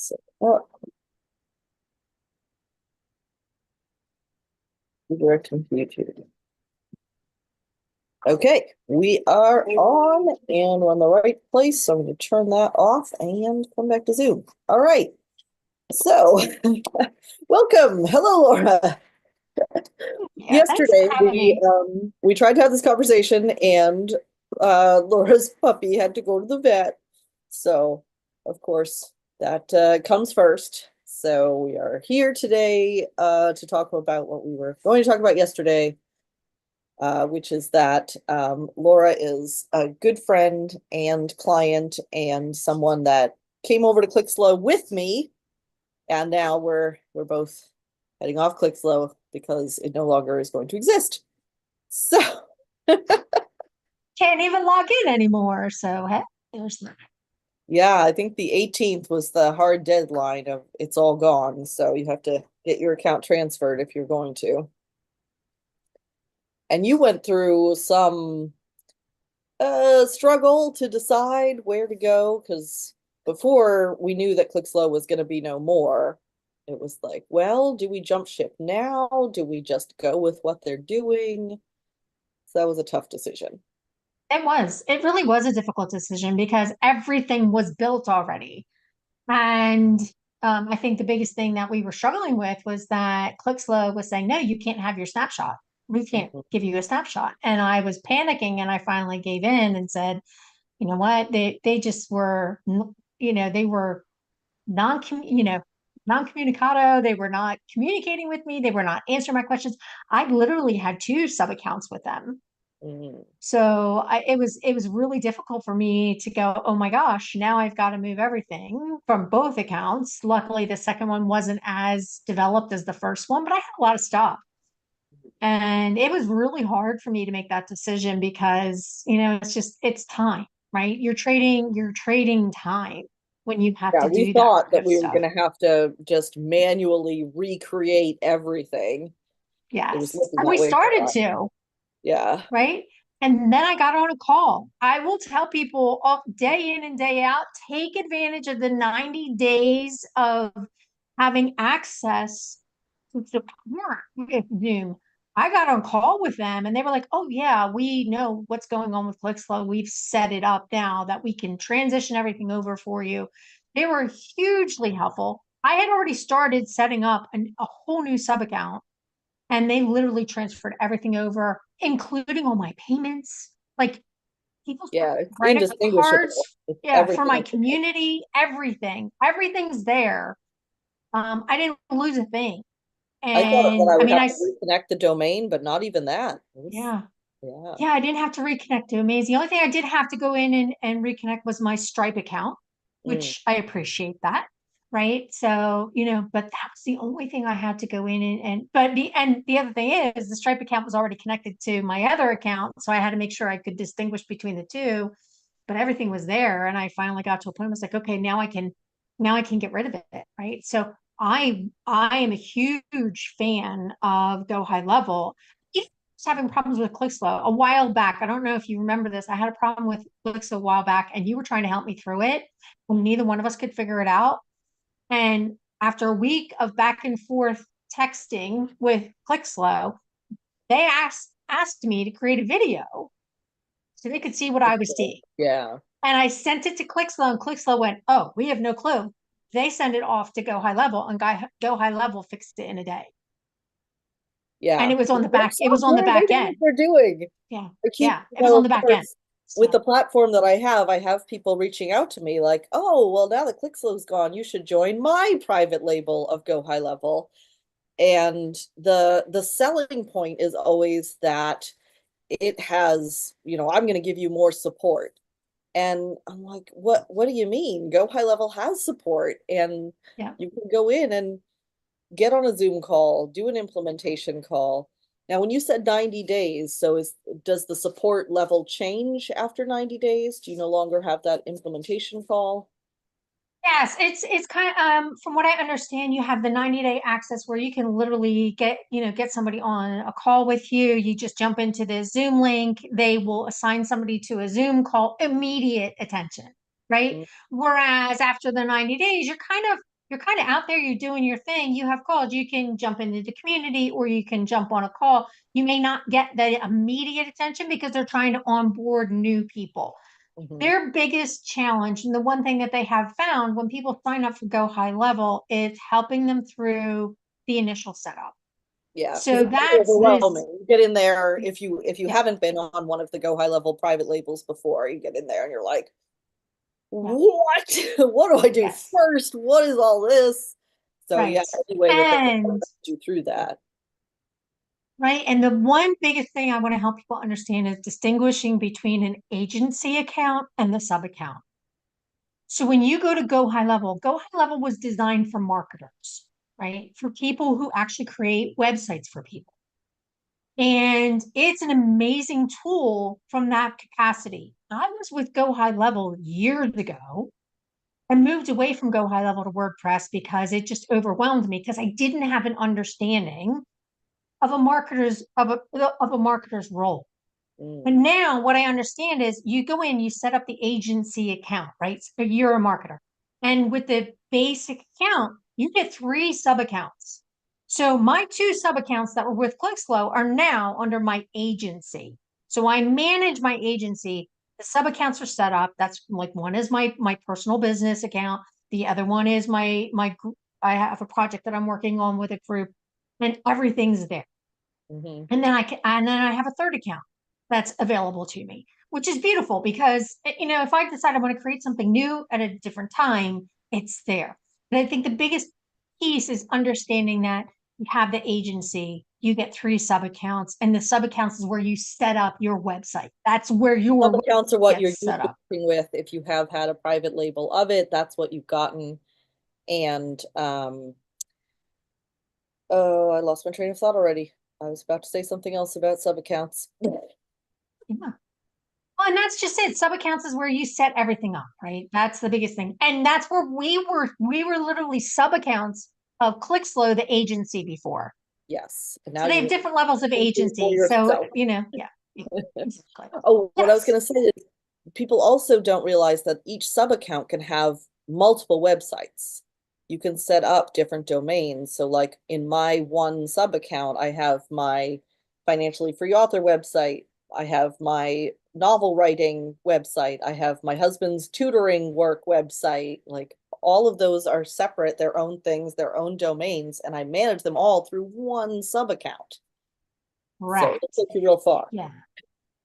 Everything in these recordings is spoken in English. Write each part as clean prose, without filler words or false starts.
So, oh, your computer. Okay, we are on and we're in the right place. So I'm going to turn that off and come back to Zoom. All right. So, welcome. Hello, Laura. Yeah, thanks for Yesterday having me. we tried to have this conversation and Laura's puppy had to go to the vet. So, of course, that comes first. So we are here today to talk about what we were going to talk about yesterday, which is that Laura is a good friend and client and someone that came over to ClickSlow with me, and now we're both heading off ClickSlow because it no longer is going to exist. So Can't even log in anymore. So, hey, there's that. yeah, I think the 18th was the hard deadline of it's all gone. So you have to get your account transferred if you're going to. And you went through some struggle to decide where to go because before we knew that ClickSlow was going to be no more, it was like, well, do we jump ship now? Do we just go with what they're doing? So that was a tough decision. It really was a difficult decision because everything was built already. And I think the biggest thing that we were struggling with was that ClickSlow was saying, no, you can't have your snapshot. We can't Mhm. give you a snapshot. And I was panicking and I finally gave in and said, you know what? They just were, they were non non-communicado. They were not communicating with me. They were not answering my questions. I literally had two sub accounts with them. Mhm. So it was really difficult for me to go, oh my gosh, now I've got to move everything from both accounts. Luckily, the second one wasn't as developed as the first one, but I had a lot of stuff. And it was really hard for me to make that decision because, it's time, right? You're trading time when you have Yeah, to we do that thought kind that of we were stuff. going to have to just manually recreate everything. It was Yes. looking And that we way for a started while. to, Yeah. right? And then I got on a call. I will tell people all day in and day out, take advantage of the 90 days of having access to support with Zoom. I got on call with them and they were like, oh yeah, we know what's going on with ClickSlow. We've set it up now that we can transition everything over for you. They were hugely helpful. I had already started setting up a whole new sub account and they literally transferred everything over, including all my payments, like people's Yeah, it's credit indistinguishable. cards. It's Yeah, for everything. my community, everything. Everything's there. I didn't lose a thing. I thought that And I I would mean, have to reconnect the domain, but not even that. yeah, Yeah. yeah, I didn't have to reconnect to Amaze. The only thing I did have to go in and reconnect was my Stripe account, Mm. which I appreciate that. Right. So, but that was the only thing I had to go in and the other thing is the Stripe account was already connected to my other account. So I had to make sure I could distinguish between the two, but everything was there. And I finally got to a point where I was like, okay, now I can get rid of it. Right. So I am a huge fan of Go High Level. Even was having problems with ClickSlow a while back. I don't know if you remember this. I had a problem with ClickSlow a while back, and you were trying to help me through it. And neither one of us could figure it out. And after a week of back and forth texting with ClickSlow, they asked me to create a video so they could see what I was seeing. Yeah. And I sent it to ClickSlow, and ClickSlow went, "Oh, we have no clue." They send it off to Go High Level, and Go High Level fixed it in a day. And Yeah. it was on the Their back. It was on the software, they back know what end. they're doing. Yeah, I keep, yeah. It was on the of back end. course, with So the platform that I have people reaching out to me like, oh, well, now that ClickSlow's gone, you should join my private label of Go High Level. And the selling point is always that it has, I'm going to give you more support. And I'm like, what do you mean? Go High Level has support and yeah. you can go in and get on a Zoom call, do an implementation call. Now, when you said 90 days, so does the support level change after 90 days? Do you no longer have that implementation call? Yes, it's kind of from what I understand, you have the 90-day access where you can literally get somebody on a call with you. You just jump into the Zoom link, they will assign somebody to a Zoom call, immediate attention, right? Mm. Whereas after the 90 days, you're kind of you're kind of out there, you're doing your thing, you have calls, you can jump into the community or you can jump on a call. You may not get the immediate attention because they're trying to onboard new people. Mhm. Their biggest challenge, and the one thing that they have found when people sign up for Go High Level, is helping them through the initial setup. Yeah, because So it's very that's this, overwhelming. You get in there if you yeah, haven't been on one of the Go High Level private labels before, you get in there and you're like, yeah, what? What do I do yes, first? What is all this? So yeah, right. any way that they can help And you through that. right. And the one biggest thing I want to help people understand is distinguishing between an agency account and the sub account. So when you go to Go High Level was designed for marketers, right? For people who actually create websites for people. And it's an amazing tool from that capacity. I was with Go High Level years ago and moved away from Go High Level to WordPress because it just overwhelmed me because I didn't have an understanding of a marketer's role. Mm. And now what I understand is you go in, you set up the agency account, right? So you're a marketer. And with the basic account, you get 3 sub accounts. So my 2 sub accounts that were with ClickSlow are now under my agency. So I manage my agency. The sub accounts are set up. That's like one is my personal business account. The other one is my group. I have a project that I'm working on with a group, and everything's there. Hmm. And then I have a third account that's available to me, which is beautiful because if I decide I want to create something new at a different time, it's there. And I think the biggest piece is understanding that you have the agency, you get 3 sub accounts, and the sub accounts is where you set up your website. That's where Sub your accounts are website what you're gets set used to up. working with. If you have had a private label of it, that's what you've gotten. And oh, I lost my train of thought already. I was about to say something else about sub accounts. Yeah. Well, and that's just it. Sub accounts is where you set everything up, right? That's the biggest thing. And that's where we were literally sub accounts of ClickSlow, the agency before. Yes. And now So they have you different levels of need for agency. So, yourself. yeah, exactly. Oh, what I was Yes. going to say is people also don't realize that each sub account can have multiple websites. You can set up different domains. So, like in my one sub account, I have my financially free author website, I have my novel writing website, I have my husband's tutoring work website. Like all of those are separate, their own things, their own domains, and I manage them all through one sub account. So it'll Correct. take you real far. Yeah.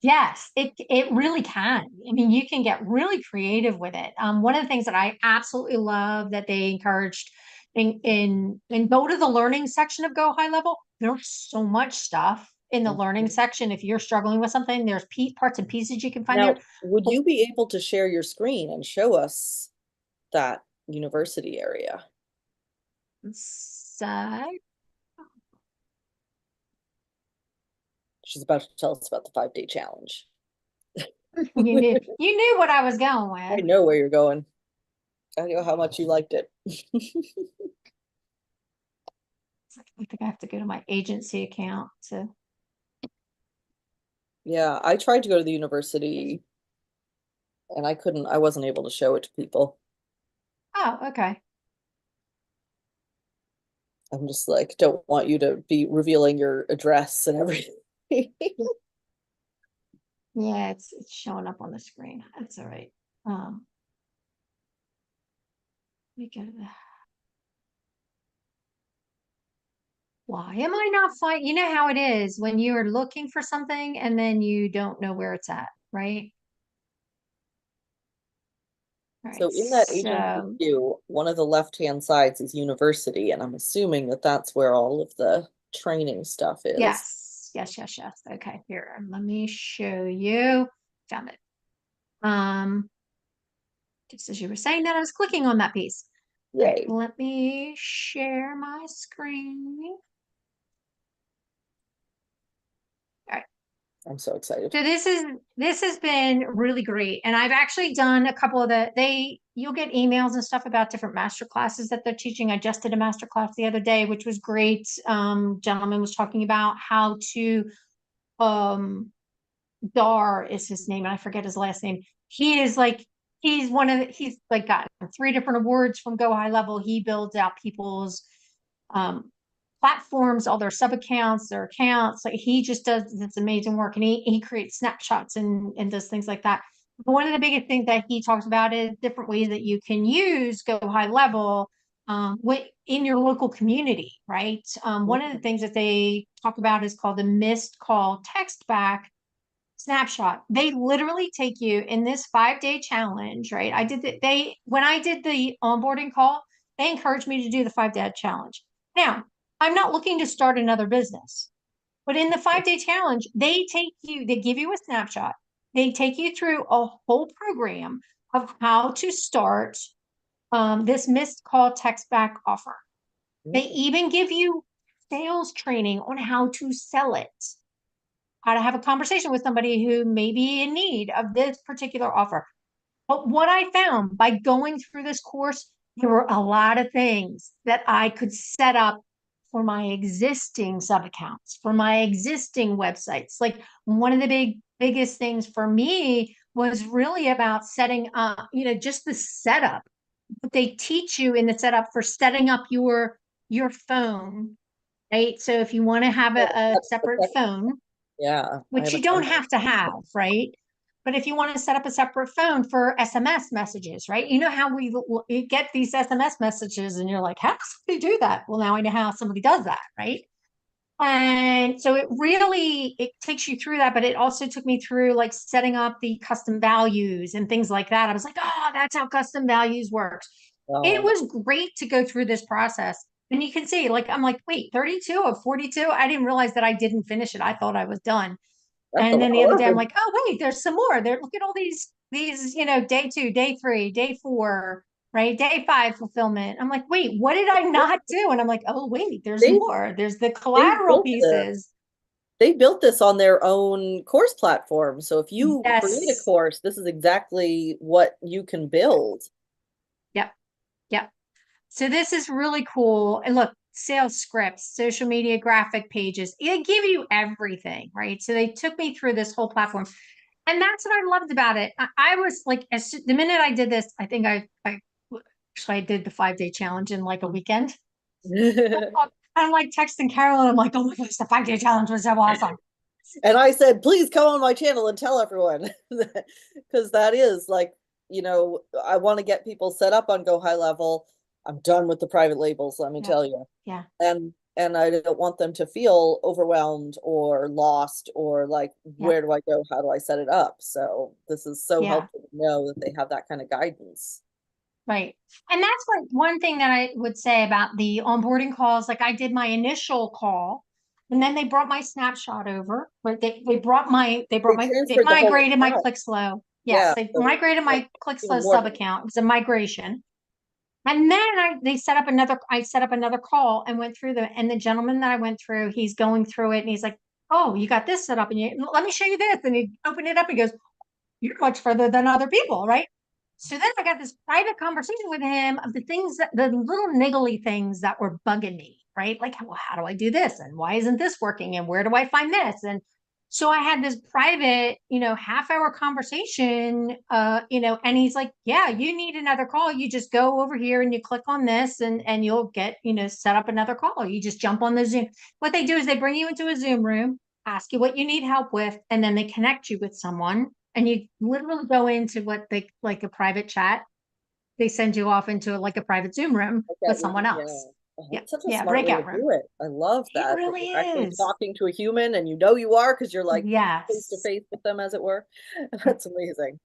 Yes, it really can. I mean, you can get really creative with it. One of the things that I absolutely love that they encouraged in go to the learning section of Go High Level. There's so much stuff in the learning section. If you're struggling with something, there's parts and pieces you can find there. Now, would you be able to share your screen and show us that university area? So She's about to tell us about the 5-day challenge. you knew what I was going I with. know where you're going. I know how much you liked it. I think I have to go to my agency account to. Yeah, I tried to go to the university and I wasn't able to show it to people. Oh, okay. I'm just like, don't want you to be revealing your address and everything. Yeah, it's showing up on the screen. That's all right. We go to why am I not finding? You know how it is when you're looking for something and then you don't know where it's at, right? All right. So in that agency So view, one of the left-hand sides is university, and I'm assuming that that's where all of the training stuff is. yes, yes, yes, yes. Okay, here. Let me show you. Found it. Um, just as you were saying that, I was clicking on that piece. All right, Yay. let me share my screen. All right. I'm so excited. So this has been really great. And I've actually done a couple of you'll get emails and stuff about different master classes that they're teaching. I just did a master class the other day, which was great. Gentleman was talking about how to um Dar is his name, and I forget his last name. He is like he's like got 3 different awards from Go High Level. He builds out people's um, platforms, all their sub accounts, their accounts. Like he just does this amazing work, and he creates snapshots and does things like that. But one of the biggest things that he talks about is different ways that you can use Go High Level in your local community, right? One of the things that they talk about is called the missed call text back snapshot. They literally take you in this 5-day challenge, right? When I did the onboarding call, they encouraged me to do the 5-day challenge. Now, I'm not looking to start another business, but in the 5-day challenge, they give you a snapshot. They take you through a whole program of how to start this missed call text back offer. They even give you sales training on how to sell it, how to have a conversation with somebody who may be in need of this particular offer. But what I found by going through this course, there were a lot of things that I could set up for my existing sub accounts, for my existing websites. Like one of the biggest things for me was really about setting up, just the setup. What they teach you in the setup for setting up your phone, right? So if you want to have a That's separate perfect. phone, Yeah, I which you haven't don't done that. have to have, right? But if you want to set up a separate phone for SMS messages, right? You know how we get these SMS messages and you're like, how does somebody do that? Well, now I know how somebody does that, right? And so it takes you through that, but it also took me through like setting up the custom values and things like that. I was like, oh, that's how custom values works. It Oh, was great to go through this process. And you can see, like, I'm like, wait, 32 of 42? I didn't realize that I didn't finish it. I thought I was done. that's a And lot then of the other day, I'm work. like, oh, wait, there's some more. There, look at all these, day 2, day 3, day 4, right? Day 5 fulfillment. I'm like, wait, what did I not do? And I'm like, oh, wait, there's They more. There's the they collateral built this. pieces. They built this on their own course platform. So if you create a Yes. course, this is exactly what you can build. Yep. Yep. So this is really cool. And look, sales scripts, social media graphic pages, they give you everything, right? So they took me through this whole platform. And that's what I loved about it. I was like, the minute I did this, I think I actually I did the 5-day challenge in like a weekend. I'm like texting Carolyn. I'm like, oh my gosh, the 5-day challenge was so awesome. And I said, please come on my channel and tell everyone. Because that is like, I want to get people set up on Go High Level. I'm done with the private labels, let me Yeah, tell you. yeah, And I don't want them to feel overwhelmed or lost or like, yeah, where do I go? How do I set it up? So this is so yeah. helpful to know that they have that kind of guidance. Right. And that's like one thing that I would say about the onboarding calls. Like I did my initial call and then they brought my snapshot over, right? They They transferred the whole migrated my account. ClickSlow. Yes, Yeah. they So migrated like my ClickSlow even more sub than account. It was a migration. And then I set up another call and went through and the gentleman that I went through, he's going through it and he's like, oh, you got this set up and let me show you this. And he opened it up and goes, you're much further than other people, right? So then I got this private conversation with him of the little niggly things that were bugging me, right? Like, well, how do I do this? And why isn't this working? And where do I find this? And so I had this private, half-hour conversation, and he's like, yeah, you need another call. You just go over here and you click on this and you'll get, set up another call. You just jump on the Zoom. What they do is they bring you into a Zoom room, ask you what you need help with, and then they connect you with someone and you literally go into what they like a private chat. They send you off into like a private Zoom room like with that. someone Yeah. else. Oh, Yeah. it's such a Yeah. smart way to Breakout room. do it. I love It that really you're actually is. talking to a human and you are because you're like face to Yes. face with them, as it were. Yep. That's amazing.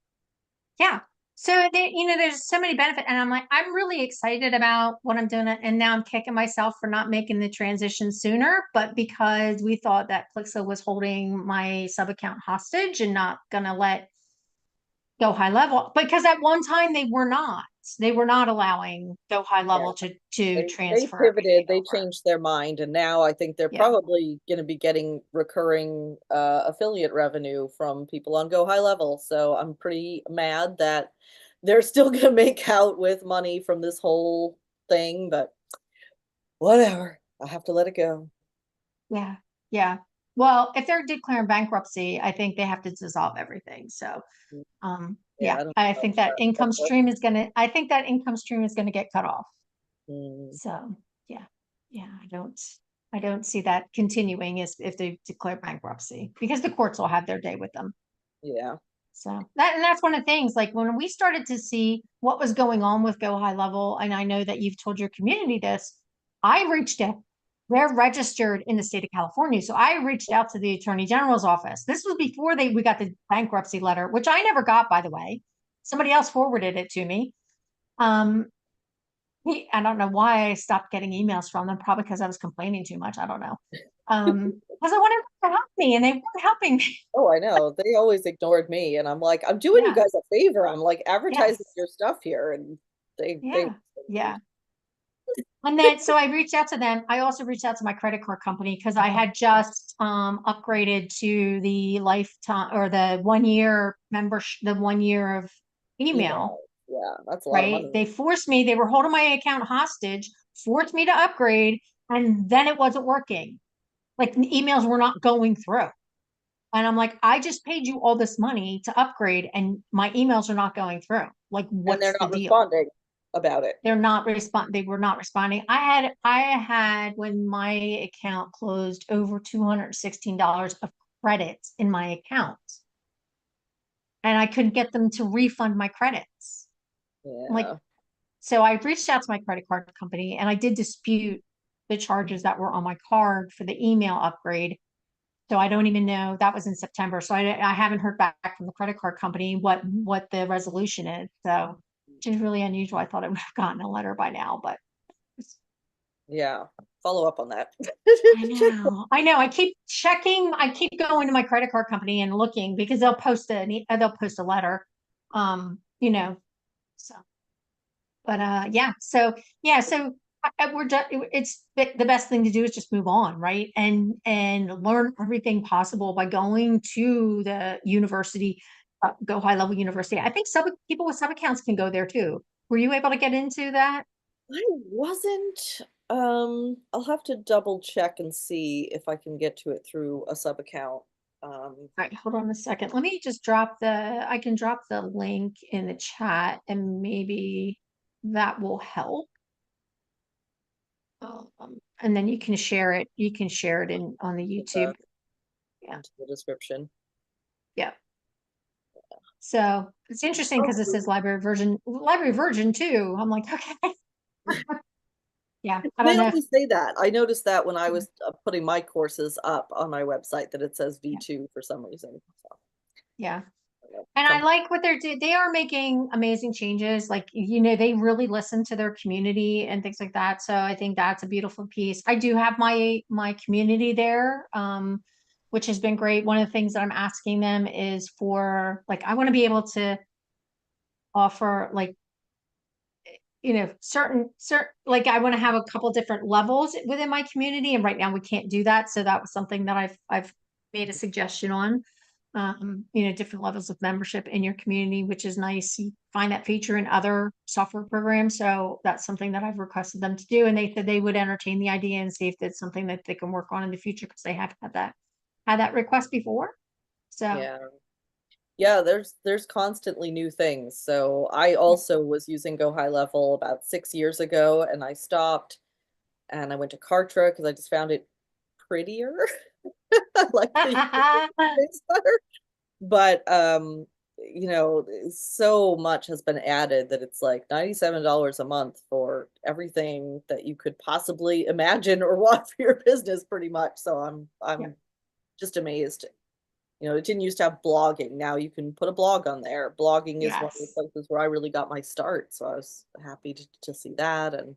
Yeah. So there, there's so many benefits. And I'm like, I'm really excited about what I'm doing. And now I'm kicking myself for not making the transition sooner, but because we thought that Plixo was holding my sub account hostage and not gonna let Go High Level because at one time they were not allowing Go High Yeah. Level to They transfer everything pivoted, they over. changed their mind, and now I think they're Yeah, probably going to be getting recurring affiliate revenue from people on Go High Level. So I'm pretty mad that they're still going to make out with money from this whole thing, but whatever. I have to let it go. yeah, yeah. well, if they're declaring bankruptcy, I think they have to dissolve everything. So, Yeah, yeah, I don't I know think that income about stream is gonna, I think that income stream is gonna get cut off. mm, So, yeah, yeah, I don't see that continuing as if they declare bankruptcy because the courts will have their day with them. yeah. So that, and that's one of the things, like when we started to see what was going on with Go High Level, and I know that you've told your community this, I reached out. They're registered in the state of California. So I reached out to the Attorney General's office. This was before we got the bankruptcy letter, which I never got, by the way. Somebody else forwarded it to me. Um, I don't know why I stopped getting emails from them, probably because I was complaining too much. I don't know. Because I wanted them to help me and they weren't helping me. Oh, I know. They always ignored me, and I'm like, I'm doing you Yeah. guys a favor. I'm like advertising Yes. your stuff here, and they Yeah. Yeah. And then, so I reached out to them. I also reached out to my credit card company because I had just upgraded to the lifetime or the 1 year membership, the 1 year of email, email. Yeah, that's a lot of right? money. They forced me, they were holding my account hostage, forced me to upgrade, and then it wasn't working. Like the emails were not going through. And I'm like, I just paid you all this money to upgrade and my emails are not going through. Like, And they're what's the not deal? responding about it. They were not responding. I had when my account closed over $216 of credits in my account. And I couldn't get them to refund my credits. Like, Yeah. so I reached out to my credit card company and I did dispute the charges that were on my card for the email upgrade. So I don't even know, that was in September. So I haven't heard back from the credit card company what the resolution is. So, which is really unusual. I thought I would have gotten a letter by now, but Yeah. Follow up on that. I know. I know. I keep checking. I keep going to my credit card company and looking because they'll post a letter. You know, so but yeah. So yeah, so we're done. It's the best thing to do is just move on, right? And learn everything possible by going to the university, Go High Level University. I think sub people with sub accounts can go there too. Were you able to get into that? I wasn't. I'll have to double check and see if I can get to it through a sub account. All right, hold on a second. Let me just I can drop the link in the chat and maybe that will help. And then you can share it. You can share it in on the Put that YouTube. Yeah. into the description. Yeah. So it's interesting Oh, because it says library version too. I'm like, okay. Yeah. I they don't know if, always say that. I noticed that when I yeah. was putting my courses up on my website that it says Yeah. V2 for some reason. So, Yeah. I don't know. And I like what they're doing. They are making amazing changes. Like, they really listen to their community and things like that. So I think that's a beautiful piece. I do have my community there, which has been great. One of the things that I'm asking them is for like I want to be able to offer like certain like I want to have a couple different levels within my community, and right now we can't do that. So that was something that I've made a suggestion on. Different levels of membership in your community, which is nice. You find that feature in other software programs. So that's something that I've requested them to do. And they said they would entertain the idea and see if it's something that they can work on in the future because they have had that request before. So Yeah. Yeah, there's constantly new things. So I yeah. also was using Go High Level about 6 years ago and I stopped and I went to Kartra because I just found it prettier. I like the face better. But so much has been added that it's like $97 a month for everything that you could possibly imagine or want for your business pretty much. So Yeah. I'm just amazed. It didn't used to have blogging. Now you can put a blog on there. Blogging is one of the Yes. places where I really got my start. So I was happy to see that. And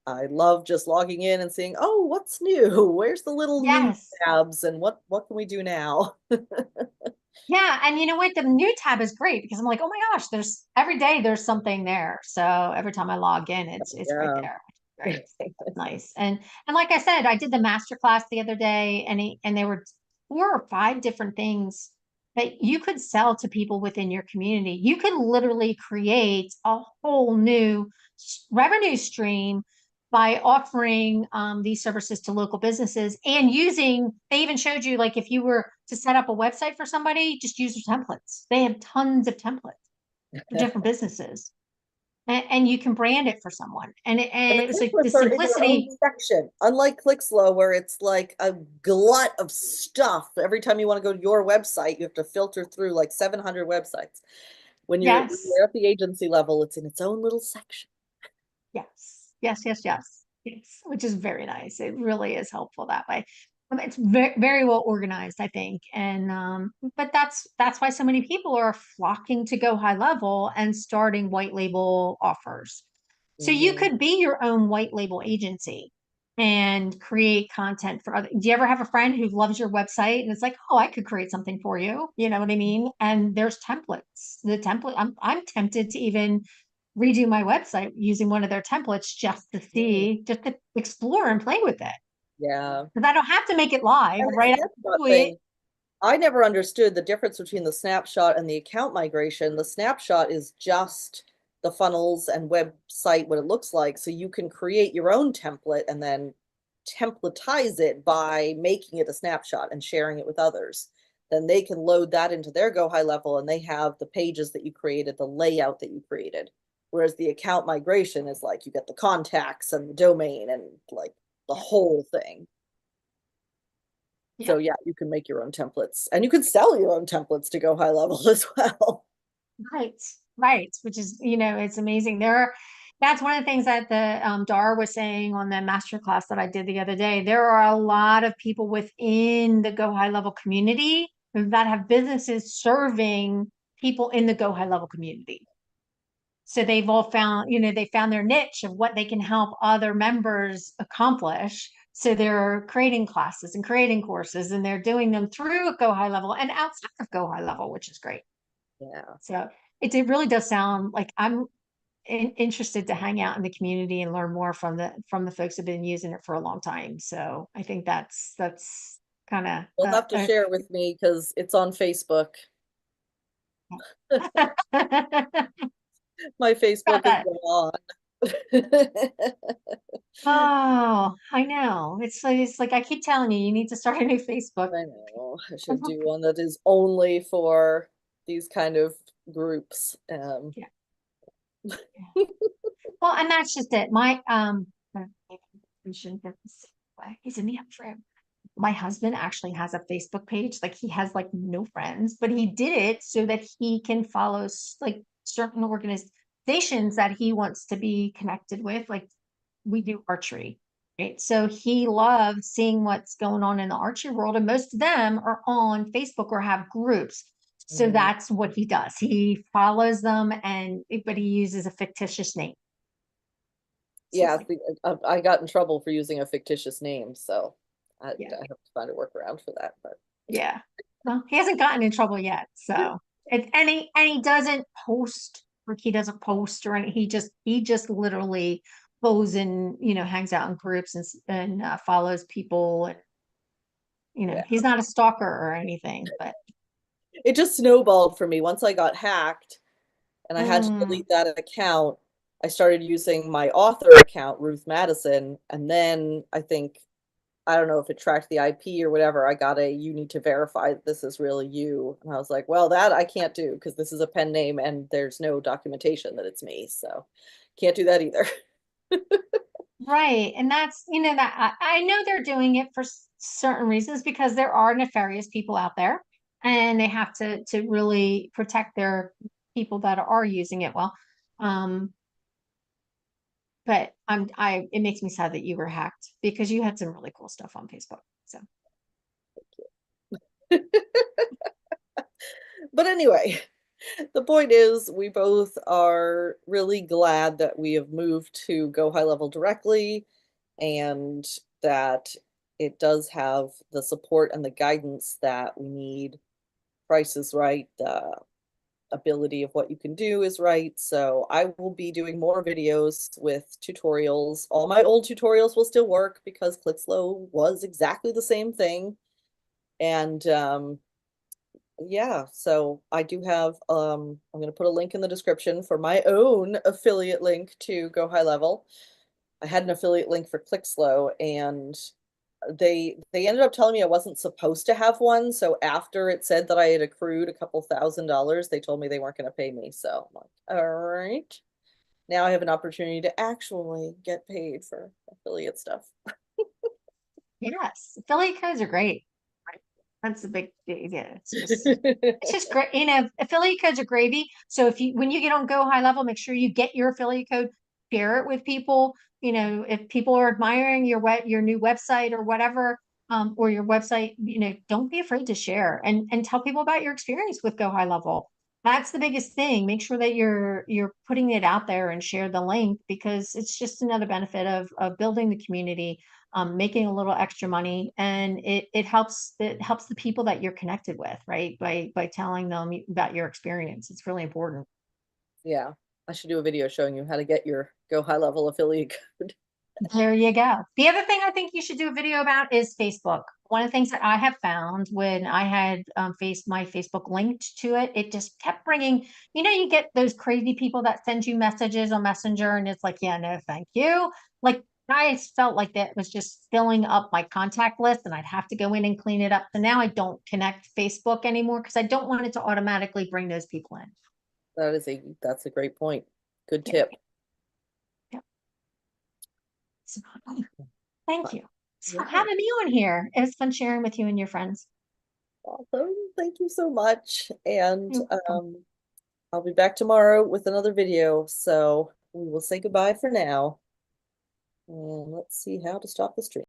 I love just logging in and seeing, oh, what's new? Where's the little new Yes. tabs and what can we do now? Yeah, and you know what? The new tab is great because I'm like, oh my gosh, there's every day there's something there. So every time I log in, it's right Yeah. there. Great. Nice. And like I said, I did the master class the other day and there were 4 or 5 different things that you could sell to people within your community. You could literally create a whole new revenue stream by offering these services to local businesses and using, they even showed you like if you were to set up a website for somebody, just use their templates. They have tons of templates for different businesses. And you can brand it for someone. And And the it was like the templates are in your own simplicity. section, unlike ClickSlow, where it's like a glut of stuff. Every time you want to go to your website, you have to filter through like 700 websites. When Yes. you're at the agency level, it's in its own little section. Yes, yes, yes, yes. Yes, which is very nice. It really is helpful that way. It's very, very well organized, I think. And but that's why so many people are flocking to go high level and starting white label offers. So you Hmm. could be your own white label agency and create content for other. Do you ever have a friend who loves your website and it's like, oh, I could create something for you? You know what I mean? And there's templates. The template, I'm tempted to even redo my website using one of their templates just to Hmm. see, just to explore and play with it. Yeah. Because I don't have to make it live And the right snapshot after it. thing, I never understood the difference between the snapshot and the account migration. The snapshot is just the funnels and website, what it looks like. So you can create your own template and then templatize it by making it a snapshot and sharing it with others. Then they can load that into their Go High Level and they have the pages that you created, the layout that you created. Whereas the account migration is like you get the contacts and the domain and like the Yeah, whole thing. yeah, So yeah, you can make your own templates and you can sell your own templates to Go High Level as well. right, right. Which is, it's amazing. That's one of the things that the Dar was saying on the masterclass that I did the other day. There are a lot of people within the Go High Level community that have businesses serving people in the Go High Level community. So they've all found, they found their niche of what they can help other members accomplish. So they're creating classes and creating courses and they're doing them through Go High Level and outside of Go High Level, which is great. Yeah. So it really does sound like I'm interested to hang out in the community and learn more from the folks who've been using it for a long time. So I think that's kind of You'll have to share with me because it's on Facebook. My got Facebook is that. gone. Oh, I know. It's like I keep telling you, you need to start a new Facebook. I know. I should do one that is only for these kind of groups. Yeah. Well, and that's just it. He's in the up for my husband actually has a Facebook page. Like he has like no friends, but he did it so that he can follow like certain organizations that he wants to be connected with. Like we do archery, right? So he loves seeing what's going on in the archery world, and most of them are on Facebook or have groups. So Mhm. that's what he does. He follows them, but he uses a fictitious name. So it's Yeah, like, see, I got in trouble for using a fictitious name, so yeah. I have to find a workaround for that. But Yeah. Well, he hasn't gotten in trouble yet. So and he doesn't post, like he doesn't post or any, he just literally goes and hangs out in groups and follows people, and yeah, he's not a stalker or anything, but it just snowballed for me once I got hacked and I had to mm, delete that account. I started using my author account, Ruth Madison, and then I think I don't know if it tracked the IP or whatever. I got you need to verify that this is really you. And I was like, well, that I can't do because this is a pen name and there's no documentation that it's me. So can't do that either. right. And that's that I know they're doing it for certain reasons because there are nefarious people out there and they have to really protect their people that are using it well. Um, But it makes me sad that you were hacked because you had some really cool stuff on Facebook. So But anyway, the point is we both are really glad that we have moved to Go High Level directly and that it does have the support and the guidance that we need. Price is right, the ability of what you can do is right. So I will be doing more videos with tutorials. All my old tutorials will still work because ClickSlow was exactly the same thing. And yeah, so I do have I'm going to put a link in the description for my own affiliate link to Go High Level. I had an affiliate link for ClickSlow, and they ended up telling me I wasn't supposed to have one. So after it said that I had accrued a couple $1,000s, they told me they weren't going to pay me. So I'm like, all right. Now I have an opportunity to actually get paid for affiliate stuff. Yes, affiliate codes are great. Right. That's the big, yeah, it's just great. Affiliate codes are gravy. So when you get on Go High Level, make sure you get your affiliate code, share it with people. If people are admiring your new website or whatever, or your website, don't be afraid to share and tell people about your experience with Go High Level. That's the biggest thing. Make sure that you're putting it out there and share the link, because it's just another benefit of building the community, making a little extra money, and it helps the people that you're connected with, right? By telling them about your experience. It's really important. Yeah, I should do a video showing you how to get your Go High Level affiliate code. There you go. The other thing I think you should do a video about is Facebook. One of the things that I have found when I had my Facebook linked to it, it just kept bringing, you get those crazy people that send you messages on Messenger, and it's like, yeah, no, thank you. Like, I felt like that was just filling up my contact list, and I'd have to go in and clean it up. So now I don't connect Facebook anymore because I don't want it to automatically bring those people in. That's a great point. Good Yeah. tip. Yeah. So, thank you. So Yeah. having me on here, it was fun sharing with you and your friends. Awesome. Thank you so much. And You're welcome. I'll be back tomorrow with another video. So we will say goodbye for now. And let's see how to stop the stream.